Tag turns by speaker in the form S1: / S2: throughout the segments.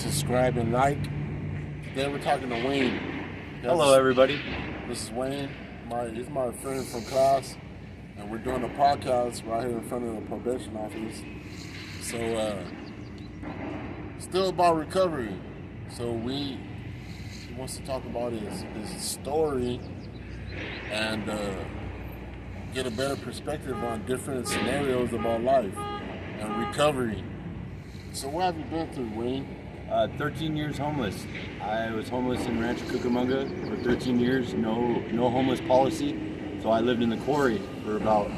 S1: subscribe, and like. Today we're talking to Wayne.
S2: Hello, everybody.
S1: This is Wayne. He's my friend from class, and we're doing a podcast right here in front of the probation office. So, still about recovery. So he wants to talk about his story and get a better perspective on different scenarios about life and recovery. So what have you been through, Wayne?
S2: 13 years homeless. I was homeless in Rancho Cucamonga for 13 years, no homeless policy. So I lived in the quarry for about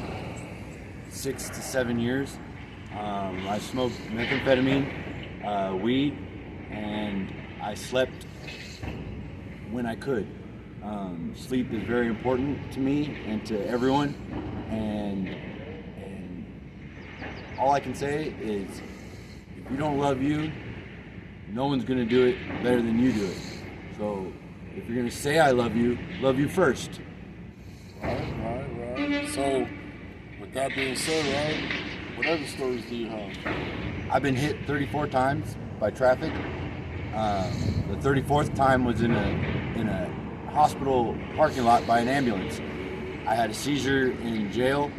S2: 6 to 7 years. I smoked methamphetamine, weed, and I slept when I could. Sleep is very important to me and to everyone, and all I can say is if you don't love you, no one's going to do it better than you do it. So if you're going to say I love you first.
S1: Right. So with that being said, right, what other stories do you have?
S2: I've been hit 34 times by traffic. The 34th time was in a hospital parking lot by an ambulance. I had a seizure in jail,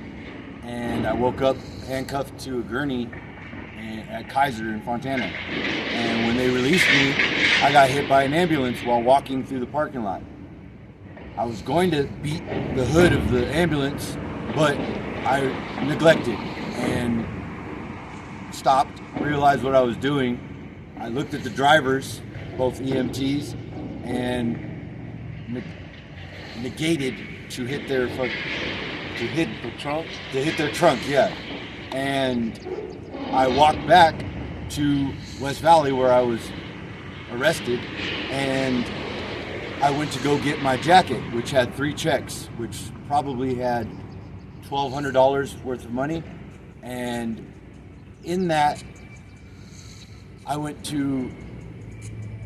S2: and I woke up handcuffed to a gurney at Kaiser in Fontana. And when they released me, I got hit by an ambulance while walking through the parking lot. I was going to beat the hood of the ambulance, but I neglected and stopped, realized what I was doing. I looked at the drivers, both EMTs, and negated to hit their trunk, yeah. And I walked back to West Valley where I was arrested, and I went to go get my jacket, which had 3 checks, which probably had $1,200 worth of money. And in that, I went to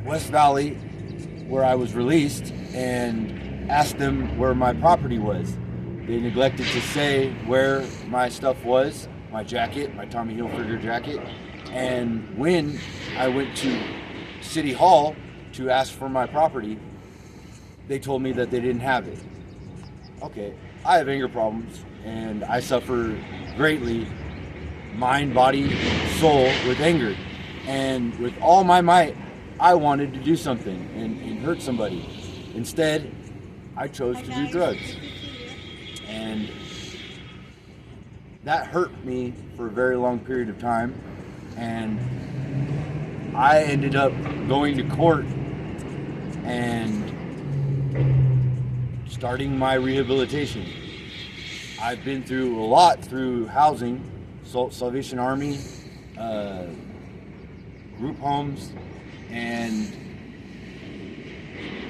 S2: West Valley where I was released and asked them where my property was. They neglected to say where my stuff was, my jacket, my Tommy Hilfiger jacket. And when I went to City Hall to ask for my property, they told me that they didn't have it. Okay, I have anger problems, and I suffer greatly, mind, body, soul, with anger. And with all my might, I wanted to do something and hurt somebody. Instead, I chose to do drugs. And that hurt me for a very long period of time. And I ended up going to court and starting my rehabilitation. I've been through a lot through housing, Salvation Army, group homes, and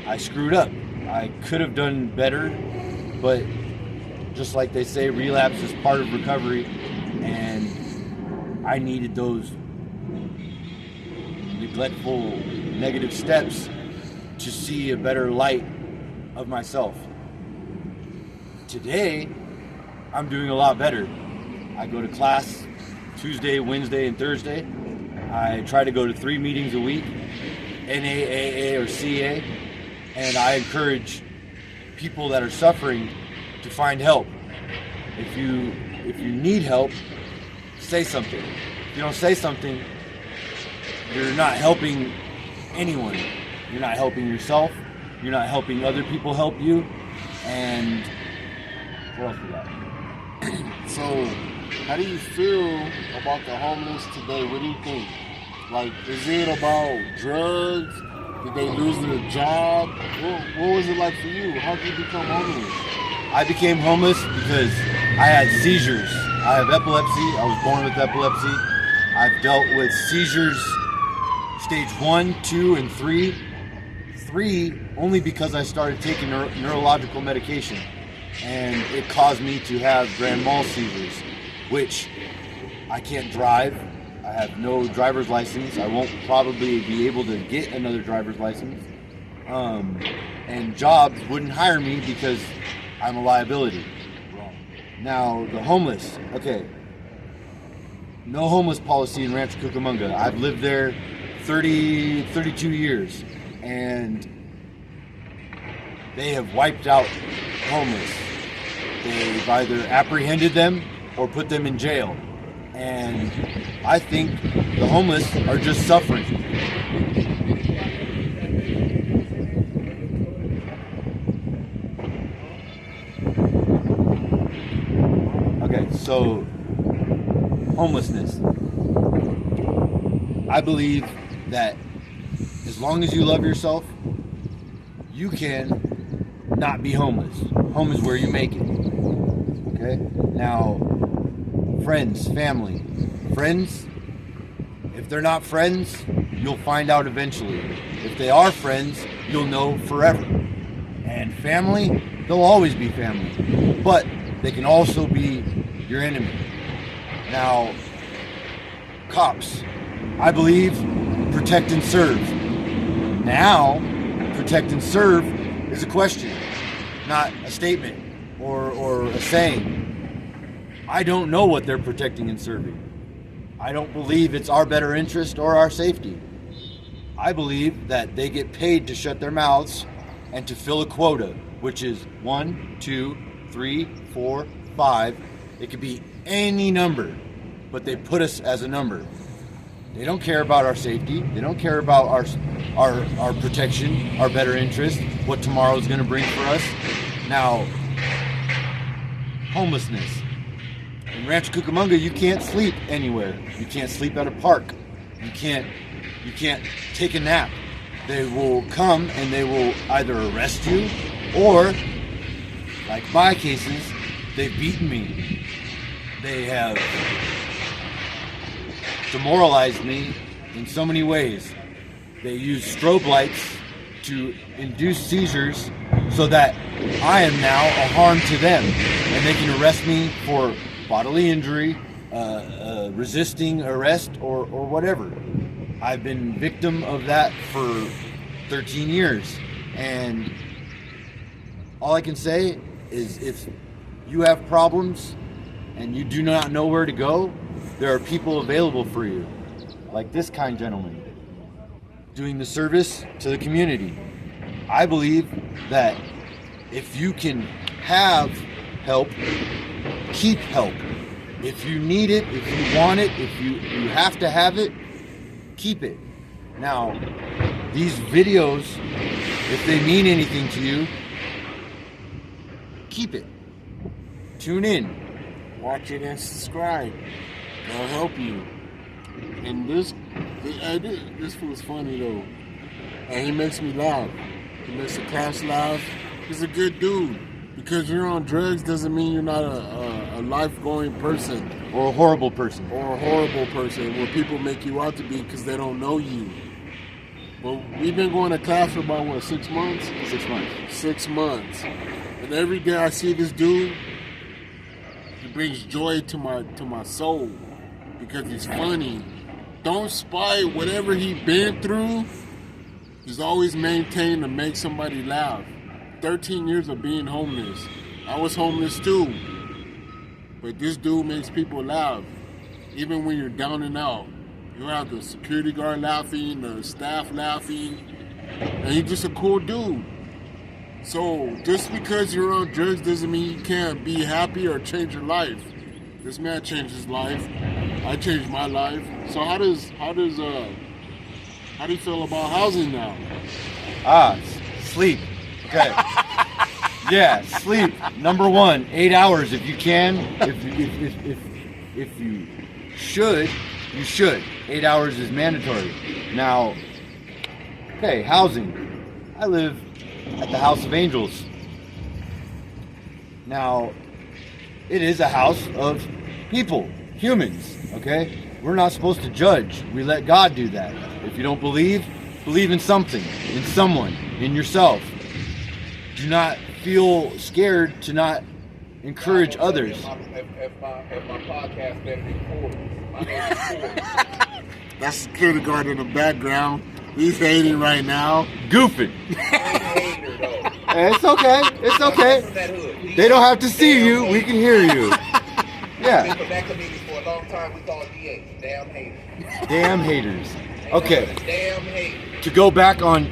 S2: I screwed up. I could have done better, but just like they say, relapse is part of recovery, and I needed those neglectful, negative steps to see a better light of myself. Today, I'm doing a lot better. I go to class Tuesday, Wednesday, and Thursday. I try to go to 3 meetings a week, NAAA or CA, and I encourage people that are suffering to find help. If you need help, say something. If you don't say something, you're not helping anyone. You're not helping yourself. You're not helping other people help you. And what else we got?
S1: So, how do you feel about the homeless today? What do you think? Like, is it about drugs? Did they lose their job? What was it like for you? How did you become homeless?
S2: I became homeless because I had seizures. I have epilepsy. I was born with epilepsy. I've dealt with seizures stage 1, 2, and 3. 3 only because I started taking neurological medication, and it caused me to have grand mal seizures, which I can't drive. I have no driver's license. I won't probably be able to get another driver's license. And jobs wouldn't hire me because I'm a liability. Now, the homeless. Okay. No homeless policy in Rancho Cucamonga. I've lived there 32 years, and they have wiped out homeless. They've either apprehended them or put them in jail. And I think the homeless are just suffering. Okay, so homelessness. I believe that as long as you love yourself, you can not be homeless. Home is where you make it. Okay? Now, friends, family. Friends, if they're not friends, you'll find out eventually. If they are friends, you'll know forever. And family, they'll always be family. But they can also be your enemy. Now, cops, I believe, protect and serve. Now, protect and serve is a question, not a statement or a saying. I don't know what they're protecting and serving. I don't believe it's our better interest or our safety. I believe that they get paid to shut their mouths and to fill a quota, which is 1, 2, 3, 4, 5. It could be any number, but they put us as a number. They don't care about our safety. They don't care about our protection, our better interest, what tomorrow's going to bring for us. Now, homelessness. In Rancho Cucamonga, you can't sleep anywhere. You can't sleep at a park. You can't take a nap. They will come and they will either arrest you or, like my cases, they've beaten me. They have demoralized me in so many ways. They use strobe lights to induce seizures so that I am now a harm to them, and they can arrest me for bodily injury, resisting arrest, or whatever. I've been victim of that for 13 years, and all I can say is if you have problems and you do not know where to go, there are people available for you, like this kind gentleman, doing the service to the community. I believe that if you can have help, keep help. If you need it, if you want it, if you have to have it, keep it. Now, these videos, if they mean anything to you, keep it. Tune in.
S1: Watch it and subscribe. That'll help you. And this was funny though. And he makes me laugh. He makes the class laugh. He's a good dude. Because you're on drugs doesn't mean you're not a life-going person.
S2: Or a horrible person.
S1: Or a horrible person where people make you out to be because they don't know you. Well, we've been going to class for about, 6 months?
S2: 6 months.
S1: 6 months. And every day I see this dude, he brings joy to my soul because he's funny. Don't spite whatever he's been through. He's always maintained to make somebody laugh. 13 years of being homeless. I was homeless too. But this dude makes people laugh. Even when you're down and out. You have the security guard laughing, the staff laughing. And he's just a cool dude. So just because you're on drugs doesn't mean you can't be happy or change your life. This man changed his life. I changed my life. So how do you feel about housing now?
S2: Sleep. Okay. Yeah, sleep. Number 1, 8 hours if you can. If you should, you should. 8 hours is mandatory. Now, okay, housing. I live at the House of Angels. Now, it is a house of people, humans, okay? We're not supposed to judge. We let God do that. If you don't believe in something, in someone, in yourself. Do not feel scared to not encourage others.
S3: If my podcast better record.
S1: That's security guard in the background. He's hating right now.
S2: Goofing. It's okay. It's okay. They don't have to see you. We can hear you. Yeah.
S3: For that community for a long time, we called DH. Damn haters.
S2: Damn haters. Okay.
S3: Damn hate.
S2: To go back on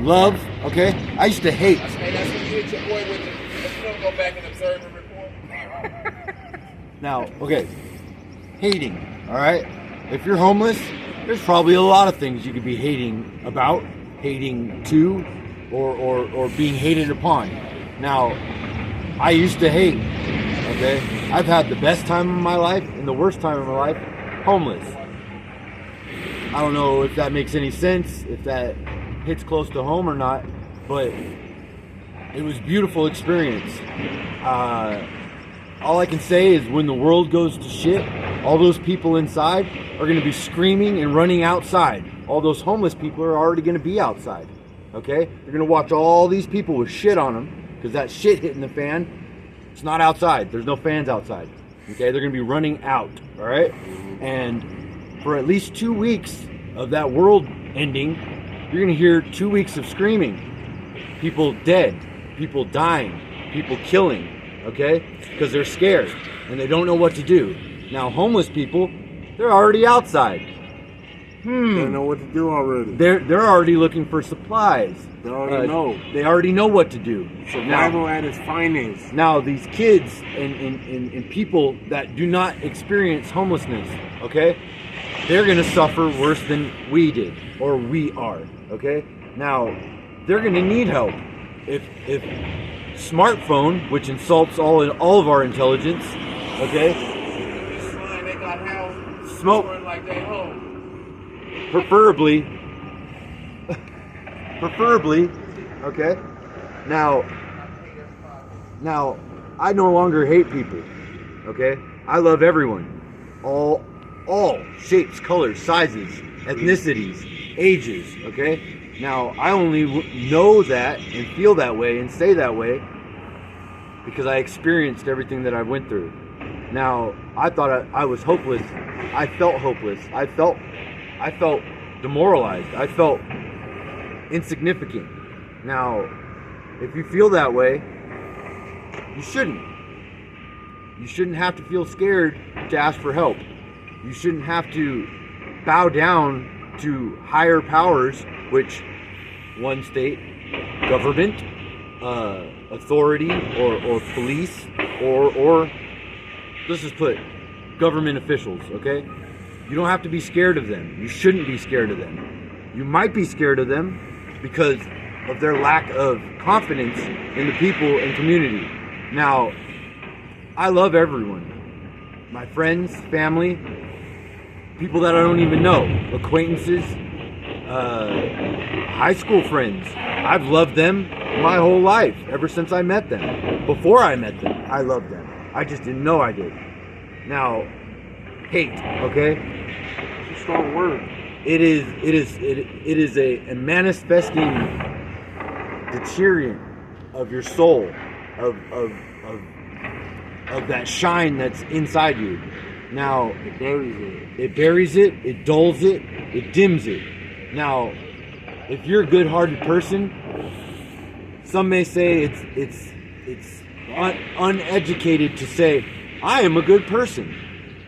S2: love, okay? I used to hate.
S3: Hey, that's when you hit your boy with it. Let's go back and observe and report.
S2: Now, okay. Hating, all right? If you're homeless, there's probably a lot of things you could be hating about, hating to, or being hated upon. Now, I used to hate, okay? I've had the best time of my life and the worst time of my life homeless. I don't know if that makes any sense, if that hits close to home or not, but it was a beautiful experience. All I can say is when the world goes to shit, all those people inside are going to be screaming and running outside. All those homeless people are already going to be outside, okay? They're going to watch all these people with shit on them because that shit hitting the fan, it's not outside. There's no fans outside, okay? They're going to be running out, all right? And for at least 2 weeks of that world ending, you're going to hear 2 weeks of screaming. People dead, people dying, people killing, okay? Because they're scared and they don't know what to do. Now, homeless people, they're already outside.
S1: They know what to do already.
S2: They're already looking for supplies.
S1: They already know.
S2: They already know what to do.
S1: Survival at its finest.
S2: Now, these kids and people that do not experience homelessness, okay, they're going to suffer worse than we did, or we are, okay? Now, they're going to need help. If smartphone, which insults all of our intelligence, okay,
S3: They got house
S2: smoke,
S3: like they home.
S2: preferably, okay. Now, I no longer hate people, okay. I love everyone, all shapes, colors, sizes, ethnicities, ages, okay. Now, I only know that and feel that way and say that way because I experienced everything that I went through. Now, I thought I was hopeless. I felt hopeless. I felt demoralized. I felt insignificant. Now, if you feel that way, you shouldn't. You shouldn't have to feel scared to ask for help. You shouldn't have to bow down to higher powers, which one state, government, authority, or police, or let's just put government officials, okay? You don't have to be scared of them. You shouldn't be scared of them. You might be scared of them because of their lack of confidence in the people and community. Now, I love everyone. My friends, family, people that I don't even know, acquaintances, high school friends. I've loved them my whole life, ever since I met them. Before I met them, I loved them. I just didn't know I did. Now, hate, okay?
S1: It's a strong word.
S2: It is a manifesting deterrent of your soul, of that shine that's inside you. Now,
S1: It buries it.
S2: it buries it, it dulls it, it dims it. Now, if you're a good-hearted person, some may say it's uneducated to say, I am a good person.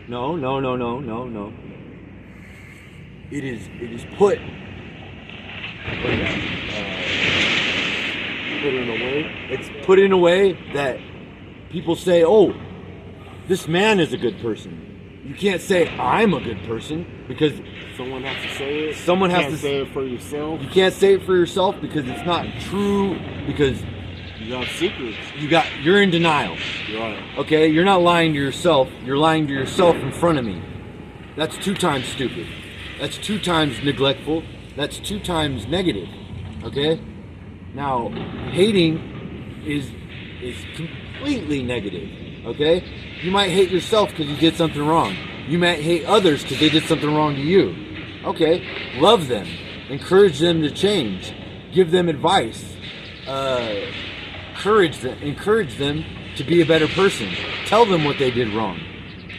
S2: No. It is put
S1: in a way.
S2: It's put in a way that people say, oh, this man is a good person. You can't say I'm a good person because
S1: Someone has to say it.
S2: Someone has
S1: you can't
S2: to
S1: say it for yourself.
S2: you can't say it for yourself because it's not true, because
S1: You got secrets.
S2: you're in denial.
S1: Right.
S2: Okay, you're not lying to yourself. You're lying to yourself in front of me. That's 2 times stupid. That's 2 times neglectful. That's 2 times negative. Okay? Now, hating is completely negative. Okay? You might hate yourself because you did something wrong. You might hate others because they did something wrong to you. Okay? Love them. Encourage them to change. Give them advice. Encourage them to be a better person. Tell them what they did wrong.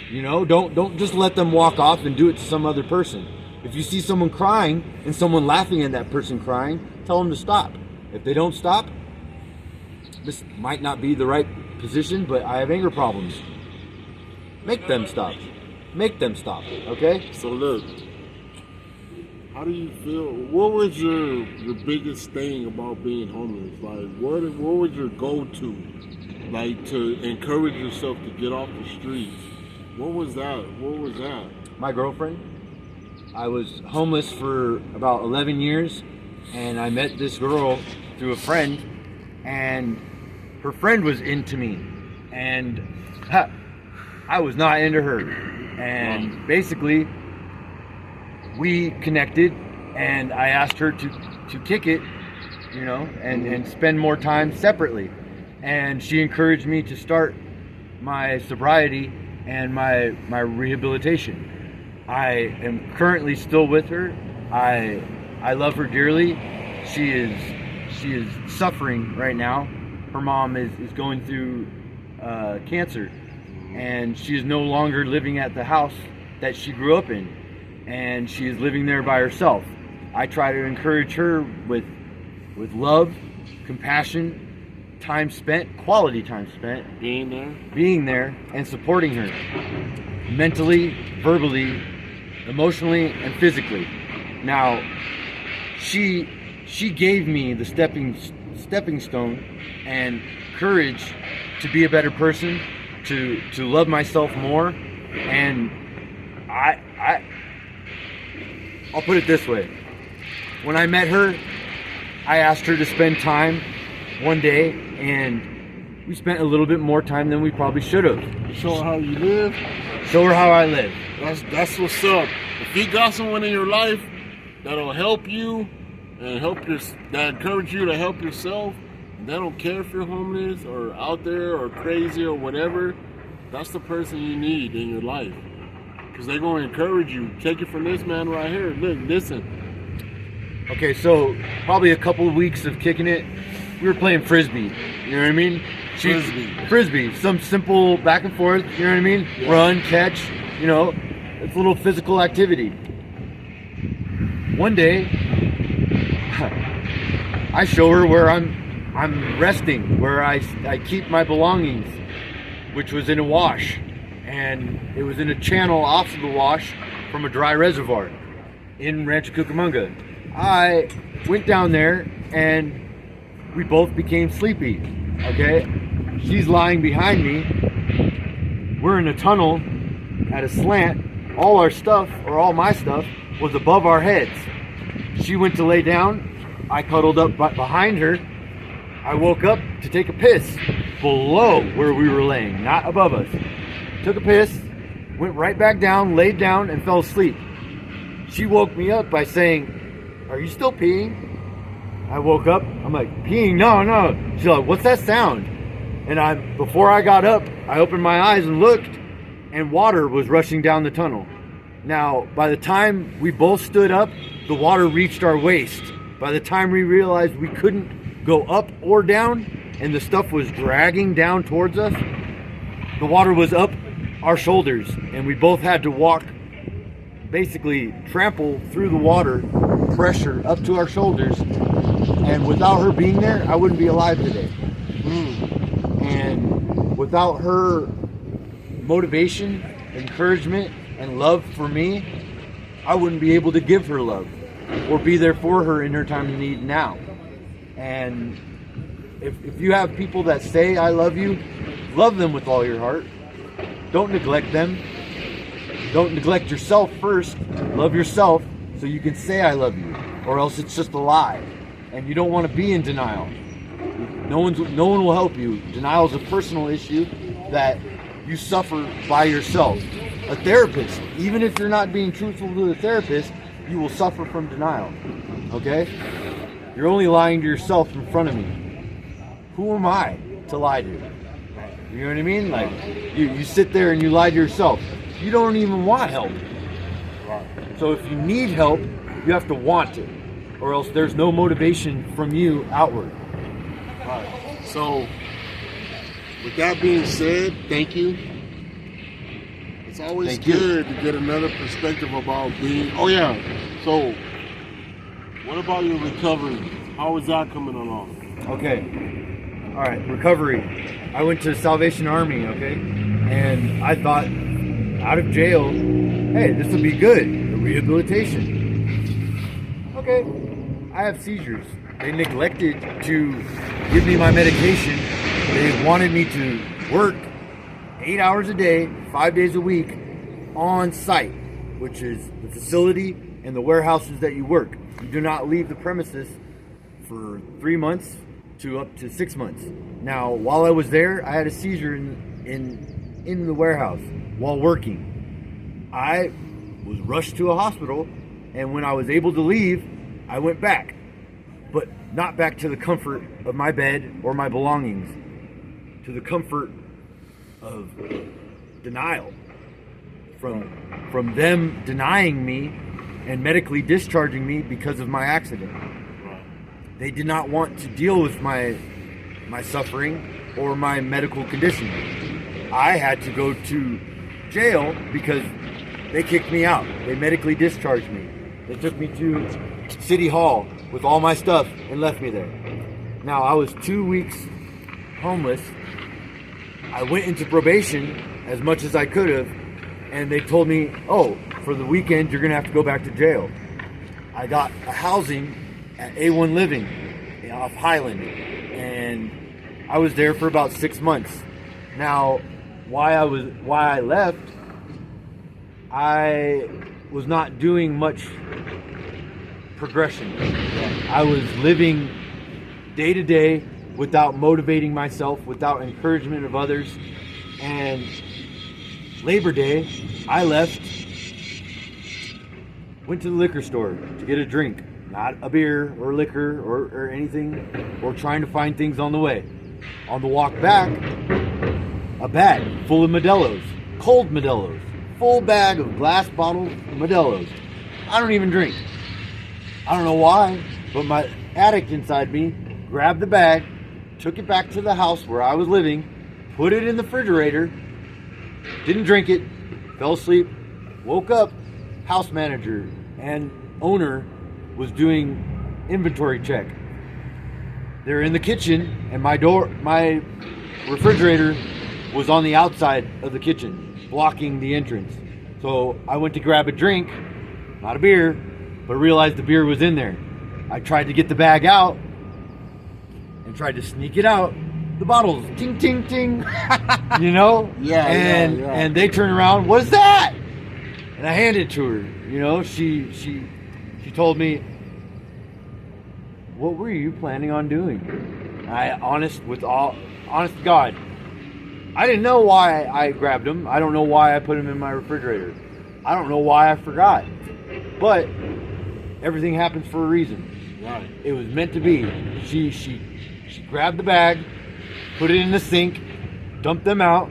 S2: You know, don't just let them walk off and do it to some other person. If you see someone crying and someone laughing at that person crying, tell them to stop. If they don't stop, this might not be the right position, but I have anger problems. Make them stop. Make them stop, okay?
S1: So look, How do you feel? What was your biggest thing about being homeless? Like, what was your go-to, like, to encourage yourself to get off the streets? What was that?
S2: My girlfriend. I was homeless for about 11 years, and I met this girl through a friend, and her friend was into me, and I was not into her. And basically, we connected, and I asked her to kick it, you know, and spend more time separately. And she encouraged me to start my sobriety and my rehabilitation. I am currently still with her. I love her dearly. She is suffering right now. Her mom is going through cancer, and she is no longer living at the house that she grew up in, and she is living there by herself. I try to encourage her with love, compassion, time spent, quality time spent, being there and supporting her mentally, verbally, emotionally, and physically. Now, she gave me the stepping stone and courage to be a better person, to love myself more, and I'll put it this way. When I met her, I asked her to spend time one day, and we spent a little bit more time than we probably should have.
S1: Show her how you live.
S2: Show her how I live.
S1: That's what's up. If you got someone in your life that'll help you and that encourage you to help yourself, and they don't care if you're homeless or out there or crazy or whatever, that's the person you need in your life. Because they're going to encourage you. Take it from this man right here. Look, listen.
S2: Okay, so probably a couple of weeks of kicking it, we were playing Frisbee. You know what I mean? Frisbee. Some simple back and forth, you know what I mean? Yeah. Run, catch, you know, it's a little physical activity. One day, I show her where I'm resting, where I keep my belongings, which was in a wash. And it was in a channel off of the wash from a dry reservoir in Rancho Cucamonga. I went down there and we both became sleepy, okay? She's lying behind me. We're in a tunnel at a slant. All our stuff, or all my stuff, was above our heads. She went to lay down. I cuddled up behind her. I woke up to take a piss below where we were laying, not above us. Took a piss, went right back down, laid down, and fell asleep. She woke me up by saying, "Are you still peeing?" I woke up, I'm like, "Peeing? No." She's like, "What's that sound?" And before I got up, I opened my eyes and looked, and water was rushing down the tunnel. Now, by the time we both stood up, the water reached our waist. By the time we realized we couldn't go up or down, and the stuff was dragging down towards us, the water was up our shoulders, and we both had to walk, basically trample through the water, pressure up to our shoulders. And without her being there, I wouldn't be alive today. And without her motivation, encouragement, and love for me, I wouldn't be able to give her love or be there for her in her time of need now. And if you have people that say I love you, love them with all your heart. Don't neglect them. Don't neglect yourself first. Love yourself so you can say I love you, or else it's just a lie. And you don't want to be in denial. No one will help you. Denial is a personal issue that you suffer by yourself. A therapist, even if you're not being truthful to the therapist, you will suffer from denial. Okay? You're only lying to yourself in front of me. Who am I to lie to? You know what I mean? Like, you sit there and you lie to yourself. You don't even want help. So if you need help, you have to want it, or else there's no motivation from you outward.
S1: Right. So, with that being said, thank you. It's always good to get another perspective about being. Oh yeah. So, what about your recovery? How is that coming along?
S2: Okay. All right. Recovery. I went to Salvation Army. Okay, and I thought, out of jail, hey, this will be good. Rehabilitation. okay, I have seizures. They neglected to give me my medication. They wanted me to work 8 hours a day, 5 days a week on site, which is the facility and the warehouses that you work. You do not leave the premises for 3 months to up to 6 months. Now, while I was there, I had a seizure in the warehouse while working. I was rushed to a hospital, and when I was able to leave, I went back, but not back to the comfort of my bed or my belongings, to the comfort of denial from them denying me and medically discharging me because of my accident. They did not want to deal with my suffering or my medical condition. I had to go to jail because they kicked me out. They medically discharged me. They took me to City Hall with all my stuff and left me there. Now, I was 2 weeks homeless. I went into probation as much as I could have, and they told me, oh, for the weekend, you're going to have to go back to jail. I got a housing at A1 Living off Highland, and I was there for about 6 months. Now, why I left, I was not doing much progression. I was living day to day without motivating myself, without encouragement of others. And Labor Day, I left, went to the liquor store to get a drink, not a beer or liquor or anything, or trying to find things on the way. On the walk back, a bag full of Modelo's, cold Modelo's, full bag of glass bottle Modelo's. I don't even drink. I don't know why, but my addict inside me grabbed the bag, took it back to the house where I was living, put it in the refrigerator, didn't drink it, fell asleep, woke up, house manager and owner was doing inventory check. They're in the kitchen, and my refrigerator was on the outside of the kitchen, blocking the entrance. So I went to grab a drink, not a beer, but realized the beer was in there. I tried to get the bag out and tried to sneak it out. The bottles, ting, ting, ting, you know? And they turn around, what is that? And I handed it to her. You know, she told me, what were you planning on doing? Honest to God, I didn't know why I grabbed them. I don't know why I put them in my refrigerator. I don't know why I forgot. But everything happens for a reason.
S1: Right.
S2: It was meant to be. She grabbed the bag, put it in the sink, dumped them out,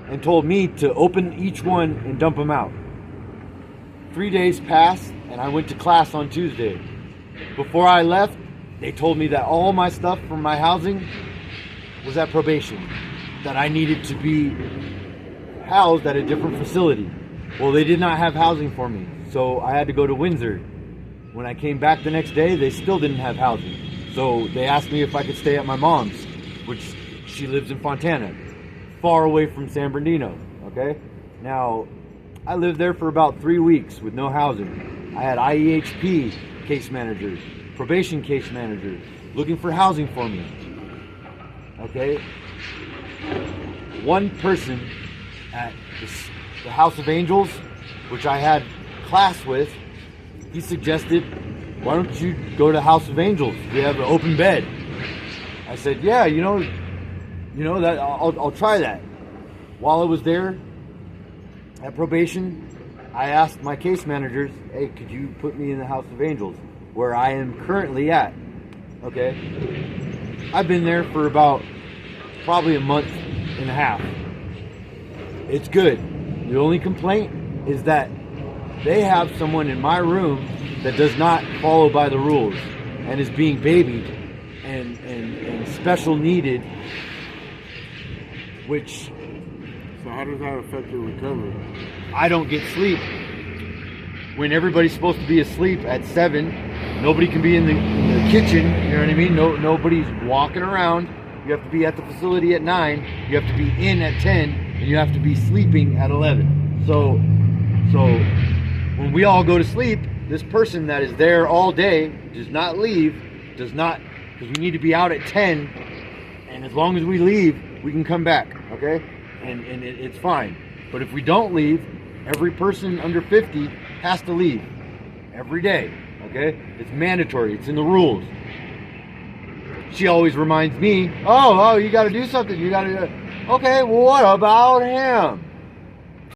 S2: and told me to open each one and dump them out. 3 days passed, and I went to class on Tuesday. Before I left, they told me that all my stuff from my housing was at probation, that I needed to be housed at a different facility. Well, they did not have housing for me, so I had to go to Windsor. When I came back the next day, they still didn't have housing. So they asked me if I could stay at my mom's, which she lives in Fontana, far away from San Bernardino, okay? Now, I lived there for about 3 weeks with no housing. I had IEHP case manager, probation case manager, looking for housing for me, okay? One person at the House of Angels, which I had class with, he suggested, why don't you go to House of Angels? We have an open bed. I said, yeah, you know that I'll try that. While I was there at probation, I asked my case managers, hey, could you put me in the House of Angels, where I am currently at? Okay. I've been there for about probably a month and a half. It's good. The only complaint is that they have someone in my room that does not follow by the rules and is being babied and special needed, which...
S1: So how does that affect your recovery?
S2: I don't get sleep. When everybody's supposed to be asleep at 7, nobody can be in the kitchen, you know what I mean? Nobody's walking around. You have to be at the facility at 9, you have to be in at 10, and you have to be sleeping at 11. So when we all go to sleep, this person that is there all day, does not leave, because we need to be out at 10, and as long as we leave, we can come back, okay? And it's fine. But if we don't leave, every person under 50 has to leave every day, okay? It's mandatory. It's in the rules. She always reminds me, oh, you got to do something. You got to do it. Okay, well, what about him?